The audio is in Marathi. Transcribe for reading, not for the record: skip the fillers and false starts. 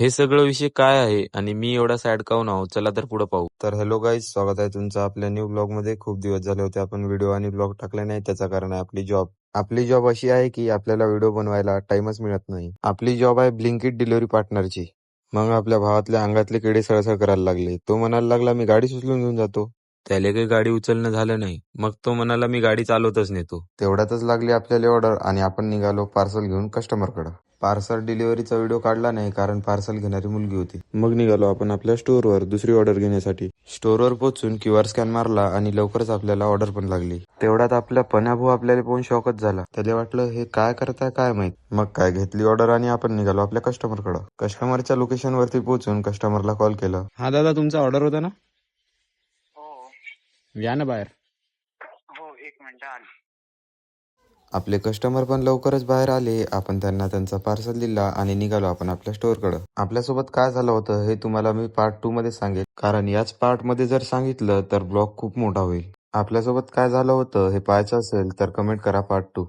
हे सगळं विषय काय आहे आणि मी एवढा सॅड काऊन आहो? चला तर पुढे पाहू. तर हॅलो गाईज, स्वागत आहे तुमचं आपल्या न्यू ब्लॉग मध्ये. खूप दिवस झाले होते आपण व्हिडिओ आणि ब्लॉग टाकले नाही. त्याचं कारण आहे आपली जॉब अशी आहे की आपल्याला व्हिडिओ बनवायला टाइमच मिळत नाही. आपली जॉब आहे ब्लिंकिट डिलिव्हरी पार्टनरची. मग आपल्या भावातल्या अंगातले किडे सळसळ करायला लागले. तो म्हणायला लागला मी गाडी उचलून घेऊन जातो. त्याला काही गाडी उचलणं झालं नाही, मग तो म्हणाला मी गाडी चालवतच नेतो. तेवढ्यातच लागली आपल्याला ऑर्डर आणि आपण निघालो पार्सल घेऊन कस्टमरकडे. पार्सल डिलिव्हरीचा व्हिडिओ काढला नाही कारण पार्सल घेणारी मुलगी होती. मग निघालो आपण आपल्या स्टोअरवर दुसरी ऑर्डर घेण्यासाठी. स्टोअरवर पोहोचून QR स्कॅन मारला आणि लवकरच आपल्याला ऑर्डर पण लागली. तेवढ्यात आपल्या पण्याभाऊ आपल्याला पाहून शॉकच झाला. त्याला वाटलं हे काय करताय काय माहित. मग काय घेतली ऑर्डर आणि आपण निघालो आपल्या कस्टमरकडे. कस्टमरच्या लोकेशन वरती पोहोचून कस्टमरला कॉल केला. हा दादा, तुमचा ऑर्डर होता ना? हो या ना बाहेर. हो, एक मिनिट आलो. आपले कस्टमर पण लवकरच बाहेर आले. आपण त्यांना त्यांचा पार्सल दिला आणि निघालो आपण आपल्या स्टोअरकडे. आपल्यासोबत काय झालं होतं हे तुम्हाला मी पार्ट 2 मध्ये सांगेल, कारण याच पार्ट मध्ये जर सांगितलं तर ब्लॉग खूप मोठा होईल. आपल्यासोबत काय झालं होतं हे पाहायचं असेल तर कमेंट करा पार्ट 2.